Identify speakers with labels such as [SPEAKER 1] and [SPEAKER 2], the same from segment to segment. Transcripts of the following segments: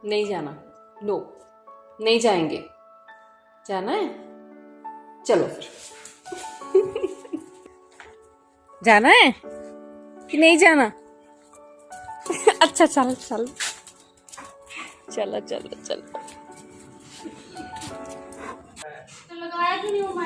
[SPEAKER 1] नहीं जाना, नो नहीं जाएंगे। जाना है, चलो फिर। जाना है कि नहीं जाना? अच्छा चलो चलो चलो चलो चलो।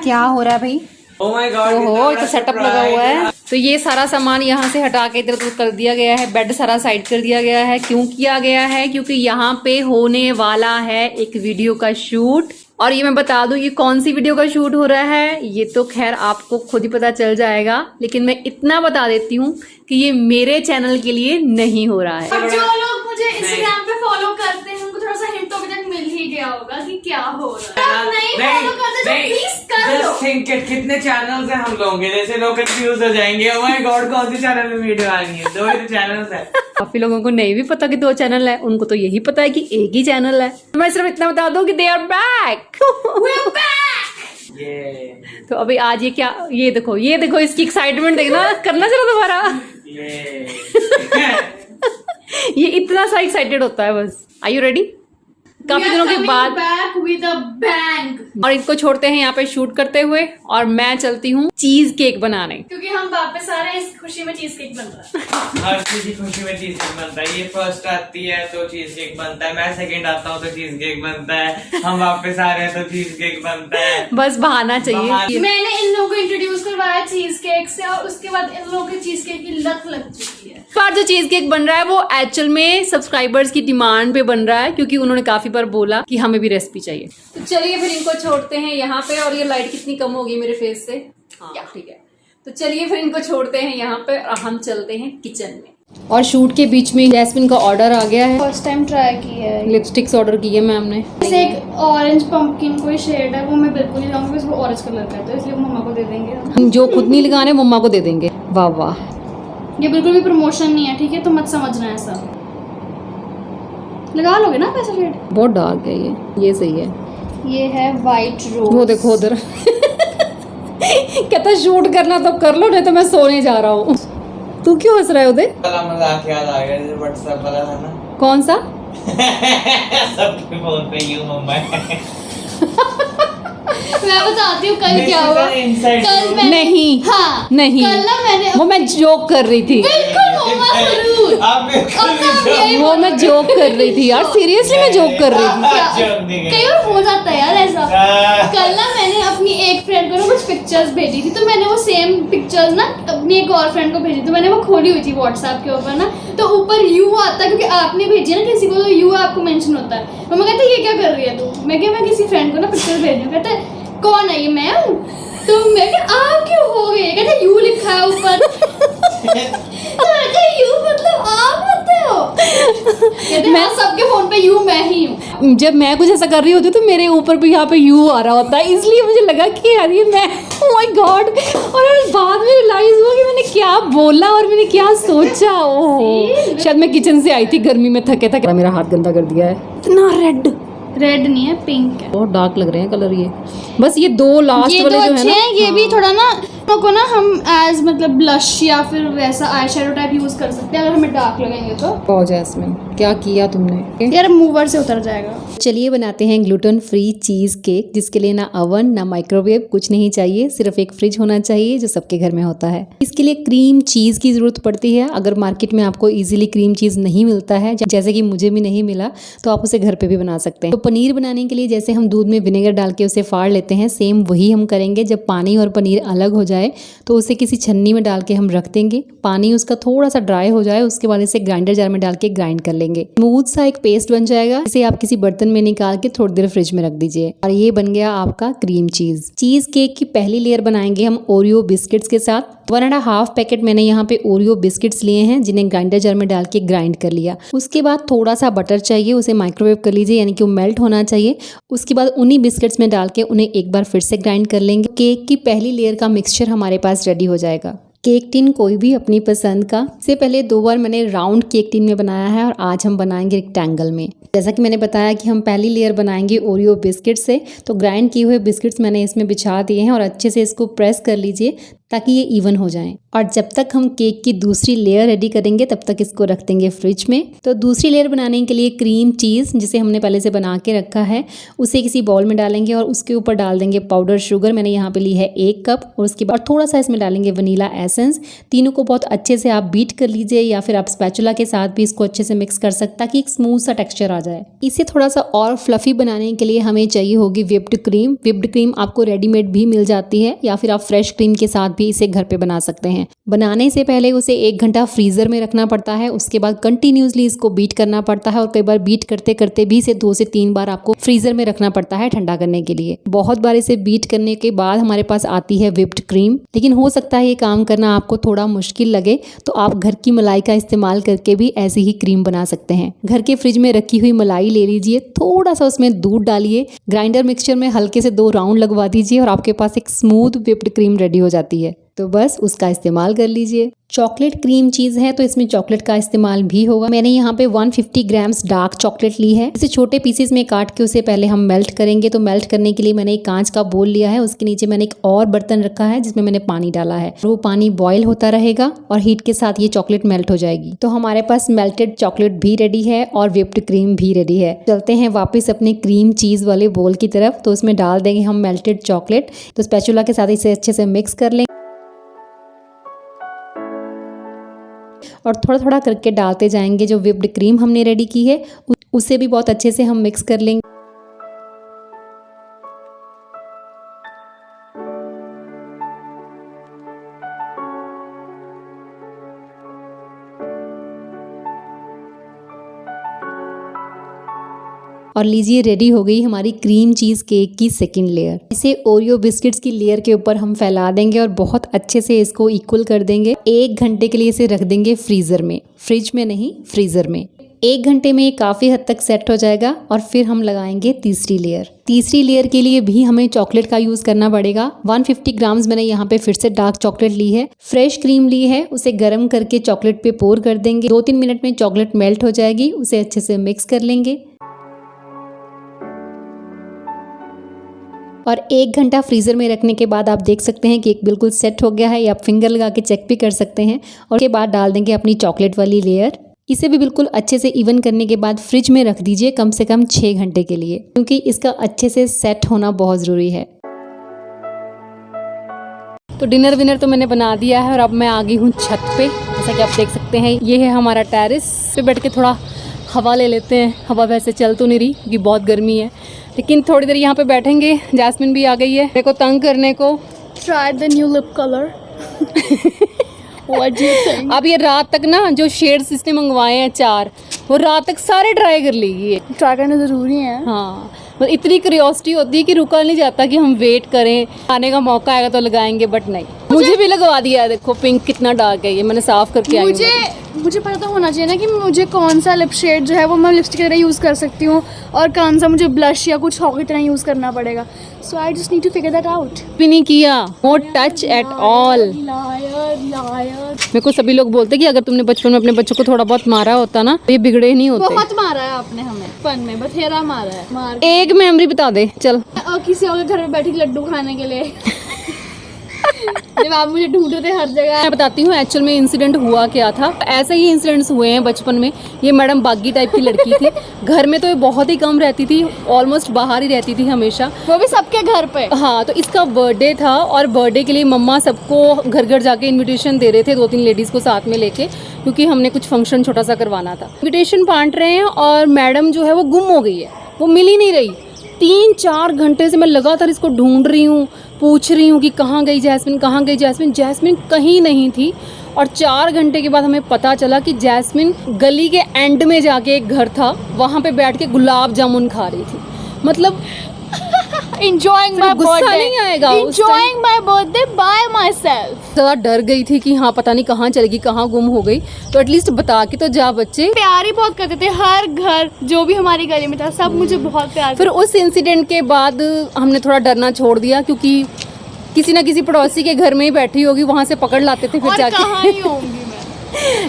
[SPEAKER 1] क्या हो रहा है भाई?
[SPEAKER 2] Oh my God,
[SPEAKER 1] ओहो, तो सेटअप लगा हुआ है। तो ये सारा सामान यहाँ से हटा के इधर उधर कर दिया गया है, बेड सारा साइड कर दिया गया है। क्यों किया गया है? क्योंकि यहाँ पे होने वाला है एक वीडियो का शूट। और ये मैं बता दूं, ये कौन सी वीडियो का शूट हो रहा है ये तो खैर आपको खुद ही पता चल जाएगा, लेकिन मैं इतना बता देती हूँ कि ये मेरे चैनल के लिए नहीं हो रहा है।
[SPEAKER 3] और जो लोग मुझे इंस्टाग्राम पे फॉलो करते हैं उनको थोड़ा सा हिंट तो अभी तक मिल ही गया होगा कि क्या हो रहा है। नहीं फॉलो करते तो प्लीज कर लो।
[SPEAKER 2] Just think it, कितने चैनल्स हैं हम लोगों के, जैसे लोग कंफ्यूज हो जाएंगे। Oh my God, कौन सी चैनल में वीडियो आ रही है? 2 ही चैनल्स हैं।
[SPEAKER 1] काफी लोगों को नहीं भी पता कि 2 चैनल है, उनको तो यही पता है कि एक ही चैनल है। मैं सिर्फ इतना बता दूं कि दे आर बैक। तो अभी आज ये क्या, ये देखो इसकी एक्साइटमेंट देखना, करना चलो दोबारा। ये इतना सा एक्साइटेड होता है बस। Are you ready? काफी दिनों के बाद
[SPEAKER 3] बैक विद अ बैंग।
[SPEAKER 1] और इनको छोड़ते हैं यहाँ पे शूट करते हुए और मैं चलती हूँ चीज केक बनाने,
[SPEAKER 3] क्योंकि हम वापस आ रहे हैं, इस खुशी में चीज केक बन रहा है।
[SPEAKER 2] हर चीज की खुशी में चीज केक बनता है। ये फर्स्ट आती है तो चीज केक बनता है, मैं सेकंड आता हूँ तो चीज केक बनता है, हम वापस आ रहे हैं तो चीज केक बनता है।
[SPEAKER 1] बस बहाना चाहिए।
[SPEAKER 3] मैंने इन लोगों को इंट्रोड्यूस करवाया चीज केक से और उसके बाद इन लोगों की चीज केक की लत लग चुकी है।
[SPEAKER 1] पर जो चीज केक बन रहा है वो एक्चुअल में सब्सक्राइबर्स की डिमांड पे बन रहा है, क्योंकि उन्होंने काफी बार बोला कि हमें भी रेसिपी चाहिए। तो चलिए फिर इनको छोड़ते हैं यहाँ पे। और ये लाइट कितनी कम होगी मेरे फेस से? हाँ ठीक है। तो चलिए फिर इनको छोड़ते हैं यहाँ पे और हम चलते हैं किचन में। और शूट के बीच में जैस्मिन का ऑर्डर आ गया है।
[SPEAKER 3] फर्स्ट टाइम ट्राई की है।
[SPEAKER 1] लिपस्टिक्स ऑर्डर की है मैम ने।
[SPEAKER 3] जैसे एक ऑरेंज पंपकिन कोई शेड है, वो मैं बिल्कुल नहीं लाऊंगी, उसको ऑरेंज कलर का है, तो इसलिए मम्मा को दे देंगे।
[SPEAKER 1] जो खुद नहीं लगाने मम्मा को दे देंगे। वाह वाह,
[SPEAKER 3] ये बिल्कुल भी प्रमोशन नहीं है, ठीक है? तो मत समझना ऐसा। लगा लोगे ना पैसा शेड?
[SPEAKER 1] बहुत डार्क है ये सही है।
[SPEAKER 3] ये है वाइट रोज।
[SPEAKER 1] वो देखो उधर। कहता शूट करना तो कर लो, नहीं तो मैं सोने जा रहा हूँ। तू क्यों हंस रहा है उदय?
[SPEAKER 2] मजाक याद आ गया, जैसे व्हाट्सएप वाला था ना।
[SPEAKER 1] कौन सा?
[SPEAKER 2] सबके फोन पे यू मम्मा।
[SPEAKER 3] मैं बताती हूँ कल क्या हुआ। कल मैं
[SPEAKER 1] नहीं
[SPEAKER 3] हाँ
[SPEAKER 1] नहीं,
[SPEAKER 3] कल ना मैंने
[SPEAKER 1] वो मैं जोक कर रही थी।
[SPEAKER 3] बिल्कुल मम्मा जरूर।
[SPEAKER 2] आप
[SPEAKER 1] वो मैं जोक कर रही थी यार, सीरियसली मैं जोक कर रही थी।
[SPEAKER 3] कई बार हो जाता है यार ऐसा। कल ना मैंने अपनी एक फ्रेंड को ना कुछ पिक्चर्स भेजी थी, तो मैंने वो सेम पिक्चर्स ना अपनी एक और फ्रेंड को भेजी, तो मैंने वो खोली हुई थी व्हाट्सएप के ऊपर ना, तो ऊपर यू आता है क्योंकि आपने भेजी है ना किसी को, तो यू आपको मेंशन होता है। मम्मा कहते ये क्या कर रही है तू? मैं क्या, मैं किसी फ्रेंड को ना पिक्चर भेज रही हूँ। कहता है कौन है ये? मैं हूँ। तो मैं क्या आप क्यों हो गए? कहते यू लिखा है ऊपर। तो मैं क्या यू मतलब आप होते हो? कहते मैं सबके फोन पे यू मैं ही हूँ।
[SPEAKER 1] जब मैं कुछ ऐसा कर रही होती तो मेरे ऊपर भी यहाँ पे यू आ रहा होता है, इसलिए मुझे लगा कि यार ये मैं, ओह माय गॉड। और बाद में रियलाइज हुआ कि मैंने क्या बोला और मैंने क्या सोचा। ओह शायद मैं किचन से आई थी गर्मी में, थके थके मेरा हाथ गंदा कर दिया है। इतना
[SPEAKER 3] रेड नहीं है, पिंक है।
[SPEAKER 1] बहुत डार्क लग रहे हैं कलर ये। बस ये 2 लास्ट वाले जो है ना,
[SPEAKER 3] ये भी थोड़ा ना को ना हम एज मतलब ब्लश या फिर वैसा आई शैडो टाइप यूज कर सकते हैं अगर हमें डार्क लगेंगे तो।
[SPEAKER 1] जैस्मिन क्या किया तुमने?
[SPEAKER 3] यार मूवर से उतर जाएगा।
[SPEAKER 1] चलिए बनाते हैं ग्लूटेन फ्री चीज़ केक, जिसके लिए ना अवन ना माइक्रोवेव कुछ नहीं चाहिए, सिर्फ एक फ्रिज होना चाहिए जो सबके घर में होता है। इसके लिए क्रीम चीज़ की ज़रूरत पड़ती है। अगर मार्केट में आपको इजीली क्रीम चीज़ नहीं मिलता है, जैसे कि मुझे भी नहीं मिला, तो आप उसे घर पे भी बना सकते हैं। तो पनीर बनाने के लिए जैसे हम दूध में विनेगर डाल के उसे फाड़ लेते हैं, सेम वही हम करेंगे। जब पानी और पनीर अलग हो जाए तो उसे किसी छन्नी में डाल के हम रख देंगे। पानी उसका थोड़ा सा ड्राई हो जाए उसके बाद इसे ग्राइंडर जार में डाल के ग्राइंड कर लेंगे। स्मूथ सा एक पेस्ट बन जाएगा। इसे आप किसी बर्तन में निकाल के थोड़ी देर फ्रिज में रख दीजिए और ये बन गया आपका क्रीम चीज केक की पहली लेयर बनाएंगे हम ओरियो बिस्किट्स के साथ। 1.5 पैकेट मैंने यहाँ पे ओरियो बिस्किट्स लिए हैं जिन्हें ग्राइंडर जार में डाल के ग्राइंड कर लिया। उसके बाद थोड़ा सा बटर चाहिए, उसे माइक्रोवेव कर लीजिए, यानी कि वो मेल्ट होना चाहिए। उसके बाद उन्हीं बिस्किट्स में डाल के उन्हें एक बार फिर से ग्राइंड कर लेंगे। केक की पहली लेयर का मिक्सचर हमारे पास रेडी हो जाएगा। केक टिन कोई भी अपनी पसंद का। इससे पहले 2 बार मैंने राउंड केक टिन में बनाया है और आज हम बनाएंगे रेक्टेंगल में। जैसा कि मैंने बताया कि हम पहली लेयर बनाएंगे ओरियो बिस्किट से, तो ग्राइंड किए हुए बिस्किट्स मैंने इसमें बिछा दिए हैं और अच्छे से इसको प्रेस कर लीजिए ताकि ये इवन हो जाएं। और जब तक हम केक की दूसरी लेयर रेडी करेंगे तब तक इसको रख देंगे फ्रिज में। तो दूसरी लेयर बनाने के लिए क्रीम चीज़ जिसे हमने पहले से बना के रखा है उसे किसी बाउल में डालेंगे और उसके ऊपर डाल देंगे पाउडर शुगर। मैंने यहाँ पे ली है 1 कप और उसके बाद थोड़ा सा इसमें डालेंगे वनीला एसेंस। तीनों को बहुत अच्छे से आप बीट कर लीजिए या फिर आप स्पैचुला के साथ भी इसको अच्छे से मिक्स कर सकते ताकि एक स्मूथ सा टेक्सचर आ जाए। इसे थोड़ा सा और फ्लफी बनाने के लिए हमें चाहिए होगी व्हिप्ड क्रीम। व्हिप्ड क्रीम आपको रेडीमेड भी मिल जाती है या फिर आप फ्रेश क्रीम के साथ भी इसे घर पे बना सकते हैं। बनाने से पहले उसे 1 घंटा फ्रीजर में रखना पड़ता है। उसके बाद कंटिन्यूसली इसको बीट करना पड़ता है और कई बार बीट करते करते भी इसे 2 से 3 बार आपको फ्रीजर में रखना पड़ता है ठंडा करने के लिए। बहुत बार इसे बीट करने के बाद हमारे पास आती है व्हिप्ड क्रीम, लेकिन हो सकता है ये काम करना आपको थोड़ा मुश्किल लगे तो आप घर की मलाई का इस्तेमाल करके भी ऐसी ही क्रीम बना सकते हैं। घर के फ्रिज में रखी हुई मलाई ले लीजिए, थोड़ा सा उसमें दूध डालिए, ग्राइंडर मिक्सचर में हल्के से 2 राउंड लगवा दीजिए और आपके पास एक स्मूथ व्हिप्ड क्रीम रेडी हो जाती है। तो बस उसका इस्तेमाल कर लीजिए। चॉकलेट क्रीम चीज़ है तो इसमें चॉकलेट का इस्तेमाल भी होगा। मैंने यहाँ पे 150 ग्राम्स डार्क चॉकलेट ली है। इसे छोटे पीसेस में काट के उसे पहले हम मेल्ट करेंगे। तो मेल्ट करने के लिए मैंने एक कांच का बोल लिया है, उसके नीचे मैंने एक और बर्तन रखा है जिसमें मैंने पानी डाला है। वो पानी बॉयल होता रहेगा और हीट के साथ ये चॉकलेट मेल्ट हो जाएगी। तो हमारे पास मेल्टेड चॉकलेट भी रेडी है और व्हिप्ड क्रीम भी रेडी है। चलते हैं वापस अपने क्रीम चीज़ वाले बोल की तरफ। तो उसमें डाल देंगे हम मेल्टेड चॉकलेट। तो स्पैचुला के साथ इसे अच्छे से मिक्स कर लेंगे और थोड़ा थोड़ा करके डालते जाएंगे। जो व्हिप्ड क्रीम हमने रेडी की है उसे भी बहुत अच्छे से हम मिक्स कर लेंगे। और लीजिए रेडी हो गई हमारी क्रीम चीज़ केक की सेकंड लेयर। इसे ओरियो बिस्किट्स की लेयर के ऊपर हम फैला देंगे और बहुत अच्छे से इसको इक्वल कर देंगे। 1 घंटे के लिए इसे रख देंगे फ्रीज़र में, फ्रिज में नहीं फ्रीज़र में। 1 घंटे में ये काफ़ी हद तक सेट हो जाएगा और फिर हम लगाएंगे तीसरी लेयर। तीसरी लेयर के लिए भी हमें चॉकलेट का यूज़ करना पड़ेगा। 150 ग्राम्स मैंने यहाँ पे फिर से डार्क चॉकलेट ली है। फ्रेश क्रीम ली है, उसे गर्म करके चॉकलेट पे पोर कर देंगे। 2-3 मिनट में चॉकलेट मेल्ट हो जाएगी, उसे अच्छे से मिक्स कर लेंगे और 1 घंटा फ्रीज़र में रखने के बाद आप देख सकते हैं केक बिल्कुल सेट हो गया है। ये आप फिंगर लगा के चेक भी कर सकते हैं। और उसके बाद डाल देंगे अपनी चॉकलेट वाली लेयर। इसे भी बिल्कुल अच्छे से इवन करने के बाद फ्रिज में रख दीजिए कम से कम 6 घंटे के लिए, क्योंकि इसका अच्छे से सेट होना बहुत ज़रूरी है। तो डिनर विनर तो मैंने बना दिया है और अब मैं आ गई हूँ छत पे। जैसा कि आप देख सकते हैं ये है हमारा टेरेस पे। बैठ के थोड़ा हवा ले लेते हैं। हवा वैसे चल तो नहीं रही क्योंकि बहुत गर्मी है, लेकिन थोड़ी देर यहाँ पे बैठेंगे। जैस्मिन भी आ गई है मेरे को तंग करने को।
[SPEAKER 3] Try the new lip color. What do you think?
[SPEAKER 1] अब ये रात तक ना जो शेड्स इसने मंगवाए हैं 4, वो रात तक सारे ट्राई कर लेगी ये।
[SPEAKER 3] ट्राई करना ज़रूरी है।
[SPEAKER 1] हाँ, मतलब इतनी क्यूरियोसिटी होती है कि रुका नहीं जाता कि हम वेट करें, आने का मौका आएगा तो लगाएंगे, बट नहीं। मुझे भी लगवा दिया है, देखो पिंक कितना डार्क है ये, मैंने साफ करके आई हूँ।
[SPEAKER 3] मुझे पता तो होना चाहिए ना कि मुझे कौन सा लिप शेड जो है वो मैं लिपस्टिक की तरह यूज़ कर सकती हूँ और कौन सा मुझे ब्लश या कुछ हॉक की तरह यूज़ करना पड़ेगा। So I just need to figure that out.
[SPEAKER 1] भी नहीं किया, नो टच एट ऑल। मेरे को सभी लोग बोलते कि अगर तुमने बचपन में अपने बच्चों को थोड़ा बहुत मारा होता ना तो ये बिगड़े नहीं होते।
[SPEAKER 3] बहुत मारा है आपने हमें, फन में बथेरा मारा है। मार
[SPEAKER 1] एक मेमोरी बता दे चल।
[SPEAKER 3] और किसी और के घर में बैठी लड्डू खाने के लिए जब आप मुझे ढूंढते थे हर जगह।
[SPEAKER 1] मैं बताती हूँ एक्चुअल में इंसिडेंट हुआ क्या था। ऐसे ही इंसिडेंट्स हुए हैं बचपन में। ये मैडम बागी टाइप की लड़की थी। घर में तो ये बहुत ही कम रहती थी, ऑलमोस्ट बाहर ही रहती थी हमेशा,
[SPEAKER 3] वो भी सबके घर पे।
[SPEAKER 1] हाँ, तो इसका बर्थडे था और बर्थडे के लिए मम्मा सबको घर घर जाके इनविटेशन दे रहे थे, 2-3 लेडीज़ को साथ में लेके, क्योंकि हमने कुछ फंक्शन छोटा सा करवाना था। इनविटेशन बांट रहे हैं और मैडम जो है वो गुम हो गई है, वो मिल ही नहीं रही। 3-4 घंटे से मैं लगातार इसको ढूंढ रही हूँ, पूछ रही हूँ कि कहाँ गई जैस्मिन, कहाँ गई जैस्मिन। जैस्मिन कहीं नहीं थी। और 4 घंटे के बाद हमें पता चला कि जैस्मिन गली के एंड में जाके एक घर था, वहाँ पे बैठ के गुलाब जामुन खा रही थी। मतलब
[SPEAKER 3] enjoying my
[SPEAKER 1] गुस्सा
[SPEAKER 3] birthday,
[SPEAKER 1] नहीं आएगा उस time?
[SPEAKER 3] enjoying my birthday by myself।
[SPEAKER 1] ज़्यादा डर गई थी कि हाँ पता नहीं कहाँ चलेगी, कहाँ गुम हो गई। तो एटलीस्ट बता के तो जा बच्चे।
[SPEAKER 3] प्यार ही बहुत करते थे, हर घर जो भी हमारी गली में था सब मुझे बहुत प्यार
[SPEAKER 1] फिर उस इंसिडेंट के बाद हमने थोड़ा डरना छोड़ दिया, क्योंकि किसी ना किसी पड़ोसी के घर में ही बैठी होगी, वहाँ से पकड़ लाते थे फिर
[SPEAKER 3] और
[SPEAKER 1] जाके।
[SPEAKER 3] कहाँ ही होंगी मैं।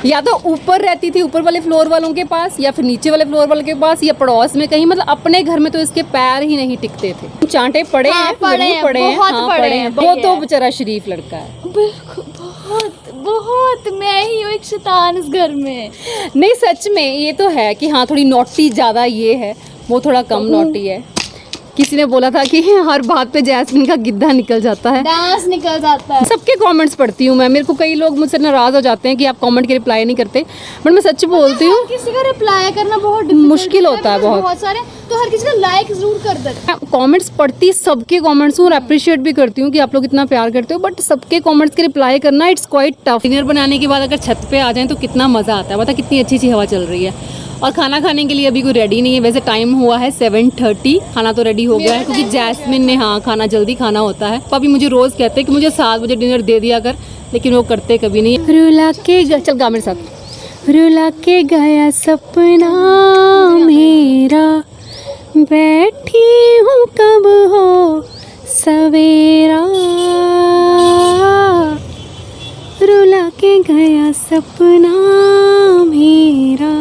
[SPEAKER 1] या तो ऊपर रहती थी, ऊपर वाले फ्लोर वालों के पास, या फिर नीचे वाले फ्लोर वालों के पास, या पड़ोस में कहीं। मतलब अपने घर में तो इसके पैर ही नहीं टिकते थे। चांटे पड़े
[SPEAKER 3] हाँ,
[SPEAKER 1] हैं,
[SPEAKER 3] पड़े
[SPEAKER 1] जरूर
[SPEAKER 3] हैं,
[SPEAKER 1] पड़े हैं,
[SPEAKER 3] बहुत
[SPEAKER 1] हाँ,
[SPEAKER 3] पड़े हैं,
[SPEAKER 1] वो तो
[SPEAKER 3] भैया।
[SPEAKER 1] बेचारा शरीफ लड़का है।
[SPEAKER 3] बिल्कुल, बहुत बहुत मैं ही हूँ एक शैतान इस घर में।
[SPEAKER 1] नहीं सच में ये तो है कि हाँ थोड़ी नॉटी ज़्यादा ये है, वो थोड़ा कम नॉटी है। किसी ने बोला था कि हर बात पे जैस्मिन का गिद्धा निकल जाता है।
[SPEAKER 3] डांस निकल जाता है।
[SPEAKER 1] सबके कमेंट्स पढ़ती हूँ मैं। मेरे को कई लोग मुझसे नाराज़ हो जाते हैं कि आप कमेंट के रिप्लाई नहीं करते, बट मैं सच बोलती हूँ।
[SPEAKER 3] किसी का रिप्लाई करना बहुत difficult
[SPEAKER 1] मुश्किल होता है बहुत।
[SPEAKER 3] बहुत सारे, तो हर किसी का लाइक जरूर कर देते।
[SPEAKER 1] कमेंट्स पढ़ती सबके कमेंट्स हूँ और अप्रिशिएट भी करती हूँ कि आप लोग इतना प्यार करते हो, बट सबके कमेंट्स के रिप्लाई करना इट्स क्वाइट टफ। डिनर बनाने के बाद अगर छत पे आ जाएं तो कितना मज़ा आता है। पता कितनी अच्छी अच्छी हवा चल रही है। और खाना खाने के लिए अभी कोई रेडी नहीं है। वैसे टाइम हुआ है 7:30, खाना तो रेडी हो गया है क्योंकि जैस्मिन ने हाँ खाना जल्दी खाना होता है। पापी मुझे रोज़ कहते हैं कि मुझे 7 बजे डिनर दे दिया कर, लेकिन वो करते कभी नहीं। रुला के चल गा मेरे साथ। रुला के गया सपना मेरा, बैठी हूँ कब हो सवेरा, रुला के गया सपना मेरा।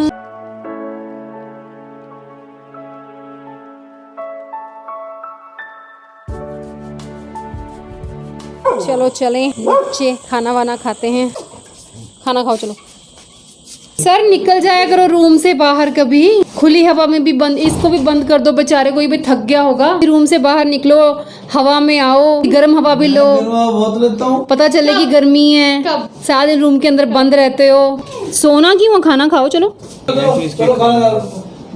[SPEAKER 1] चलो चलें बच्चे, खाना वाना खाते हैं। खाना खाओ चलो। सर निकल जाया करो रूम से बाहर, कभी खुली हवा में भी बंद, इसको भी बंद कर दो बेचारे को, ये भी थक गया होगा। रूम से बाहर निकलो, हवा में आओ, गर्म हवा भी लो,
[SPEAKER 4] बहुत लेता हूँ।
[SPEAKER 1] पता चले कि गर्मी है।
[SPEAKER 3] कब?
[SPEAKER 1] सारा दिन रूम के अंदर बंद रहते हो, सोना क्यों, खाना खाओ चलो।
[SPEAKER 4] चलो खाना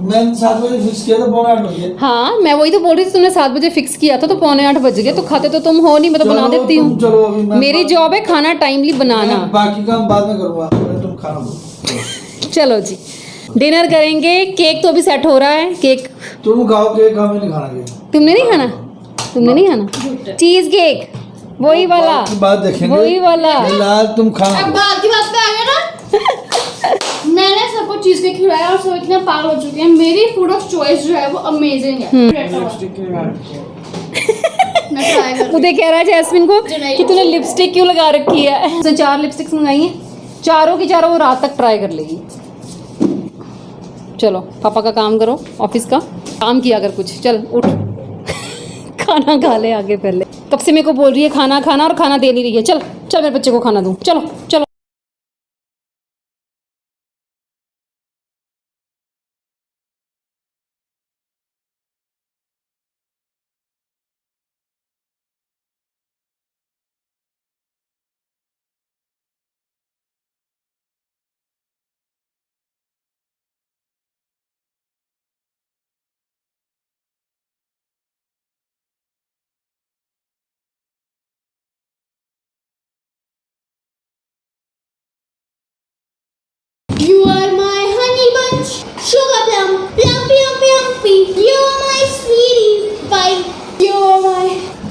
[SPEAKER 4] मैंने 7 बजे फिक्स किया था, 7:45 बजे।
[SPEAKER 1] हाँ मैं वही तो बोल रही थी, तुमने 7 बजे फिक्स किया था तो 7:45 बज गए। तो खाते तो तुम हो नहीं, मैं तो बना देती हूँ।
[SPEAKER 4] चलो अभी मैं
[SPEAKER 1] मेरी जॉब है खाना टाइमली बनाना।
[SPEAKER 4] मैं बाकी काम बाद में करूँगा, पहले तुम खाना दो।
[SPEAKER 1] चलो जी डिनर करेंगे। केक तो अभी सेट हो रहा है। केक
[SPEAKER 4] तुम खाओ, केक हमें नहीं खाना केक।
[SPEAKER 1] तुमने नहीं खाना, तुमने नहीं खाना चीज केक, वही वाला,
[SPEAKER 4] बात की बात देखेंगे,
[SPEAKER 1] वही वाला।
[SPEAKER 4] फिलहाल तुम खाना
[SPEAKER 3] अब बात की बात पे आ गया ना। मैंने सबको चीज के खिलाया और सब इतने पागल हो चुके हैं। मेरी फूड ऑफ चॉइस जो है वो अमेजिंग है। मैं ट्राई कर
[SPEAKER 1] मुझे कह रहा है जैस्मिन को कि तूने लिपस्टिक क्यों लगा रखी है। उसने 4 लिपस्टिक्स मंगाई हैं, चारों की चारों वो रात तक ट्राई कर लेगी। चलो पापा का काम करो, ऑफिस का काम किया कर कुछ। चल उठ खाना खा ले आगे पहले। कब से मेरे को बोल रही है खाना खाना और खाना दे नहीं रही है। चल चल मेरे बच्चे को खाना दूँ। चलो चलो।
[SPEAKER 3] You are my honey bunch, sugar plum, plumpy, plumpy. You are my sweetie pie. You are my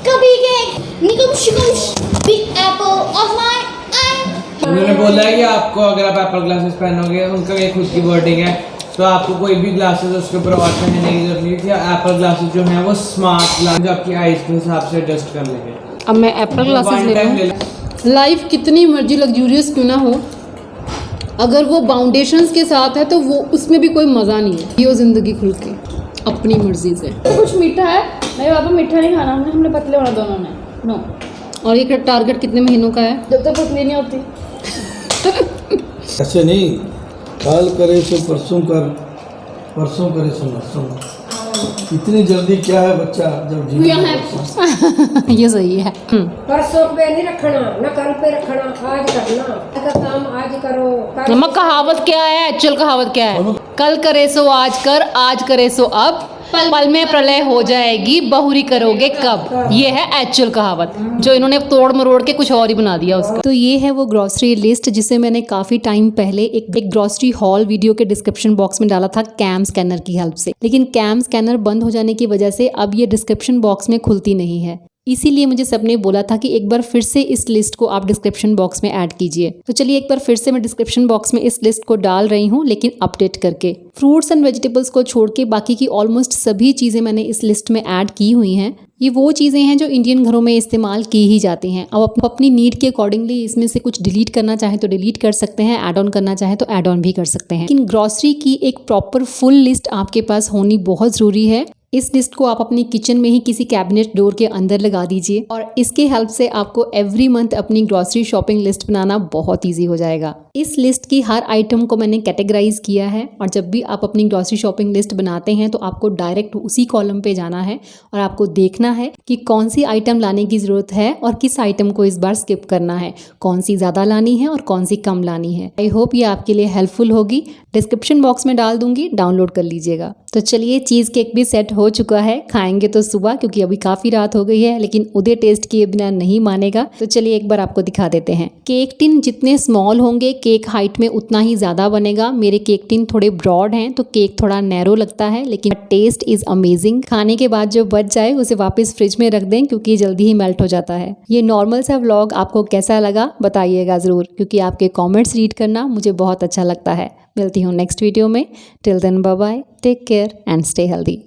[SPEAKER 3] cupcake, nikum shikum, big apple of my eye.
[SPEAKER 2] उन्होंने बोला है कि आपको अगर आप एप्पल ग्लासेस पहनोगे, उनका एक खुद की वर्डिंग है, तो आपको कोई भी ग्लासेस उसके ऊपर और पहनने की जरूरत नहीं थी। एप्पल ग्लासेस जो हैं वो स्मार्ट ग्लासेस जो आपकी आईज के हिसाब से एडजस्ट कर लेंगे।
[SPEAKER 1] अब मैं एप्पल ग्लासेस ले लूँ। लाइफ कितनी मर्जी लग्जूरियस क्यों ना हो, अगर वो बाउंडेशंस के साथ है तो वो उसमें भी कोई मज़ा नहीं है। ये ज़िंदगी खुल के अपनी मर्जी से।
[SPEAKER 3] कुछ मीठा है, मेरे पापा मीठा नहीं खाना, हमने पतले होना दोनों ने। नो।
[SPEAKER 1] और ये टारगेट कितने महीनों का है?
[SPEAKER 3] जब तक पतली नहीं होती।
[SPEAKER 4] ऐसे नहीं, कल करे सो परसों कर, परसों करे सो नरसों। इतनी जल्दी क्या है बच्चा जब जीवन
[SPEAKER 3] यहाँ है।
[SPEAKER 1] ये सही है।
[SPEAKER 5] परसों पे नहीं रखना, न कल पे रखना, आज करना। का काम आज करो।
[SPEAKER 1] नमक कहावत क्या है, एक्चुअल कहावत क्या है? कल करे सो आज कर, आज करे सो अब, पल में प्रलय हो जाएगी, बहुरी करोगे कब। ये है एक्चुअल कहावत, जो इन्होंने तोड़ मरोड़ के कुछ और ही बना दिया उसका। तो ये है वो ग्रोसरी लिस्ट जिसे मैंने काफी टाइम पहले एक ग्रोसरी हॉल वीडियो के डिस्क्रिप्शन बॉक्स में डाला था कैम स्कैनर की हेल्प से, लेकिन कैम स्कैनर बंद हो जाने की वजह से अब ये डिस्क्रिप्शन बॉक्स में खुलती नहीं है। इसीलिए मुझे सबने बोला था कि एक बार फिर से इस लिस्ट को आप डिस्क्रिप्शन बॉक्स में ऐड कीजिए। तो चलिए एक बार फिर से मैं डिस्क्रिप्शन बॉक्स में इस लिस्ट को डाल रही हूँ, लेकिन अपडेट करके। फ्रूट्स एंड वेजिटेबल्स को छोड़ के बाकी की ऑलमोस्ट सभी चीज़ें मैंने इस लिस्ट में ऐड की हुई हैं। ये वो चीज़ें हैं जो इंडियन घरों में इस्तेमाल की ही जाती हैं। अब अपनी नीड के अकॉर्डिंगली इसमें से कुछ डिलीट करना चाहे तो डिलीट कर सकते हैं, ऐड ऑन करना चाहे तो ऐड ऑन भी कर सकते हैं। लेकिन ग्रॉसरी की एक प्रॉपर फुल लिस्ट आपके पास होनी बहुत ज़रूरी है। इस लिस्ट को आप अपनी किचन में ही किसी कैबिनेट डोर के अंदर लगा दीजिए और इसके हेल्प से आपको एवरी मंथ अपनी ग्रॉसरी शॉपिंग लिस्ट बनाना बहुत ईजी हो जाएगा। इस लिस्ट की हर आइटम को मैंने कैटेगराइज किया है और जब भी आप अपनी ग्रॉसरी शॉपिंग लिस्ट बनाते हैं तो आपको डायरेक्ट उसी कॉलम पे जाना है और आपको देखना है कि कौन सी आइटम लाने की ज़रूरत है और किस आइटम को इस बार स्किप करना है, कौन सी ज़्यादा लानी है और कौन सी कम लानी है। आई होप ये आपके लिए हेल्पफुल होगी। डिस्क्रिप्शन बॉक्स में डाल दूंगी, डाउनलोड कर लीजिएगा। तो चलिए चीज़ केक भी सेट हो चुका है, खाएंगे तो सुबह क्योंकि अभी काफ़ी रात हो गई है, लेकिन उदय टेस्ट किए बिना नहीं मानेगा। तो चलिए एक बार आपको दिखा देते हैं। केक टिन जितने स्मॉल होंगे केक हाइट में उतना ही ज़्यादा बनेगा। मेरे केक टिन थोड़े ब्रॉड हैं तो केक थोड़ा नैरो लगता है, लेकिन टेस्ट इज़ अमेजिंग। खाने के बाद जो बच जाए उसे वापस फ्रिज में रख दें क्योंकि जल्दी ही मेल्ट हो जाता है। ये नॉर्मल सा व्लॉग आपको कैसा लगा बताइएगा ज़रूर, क्योंकि आपके कॉमेंट्स रीड करना मुझे बहुत अच्छा लगता है। मिलती हूँ नेक्स्ट वीडियो में। Till then bye bye, take care and stay healthy.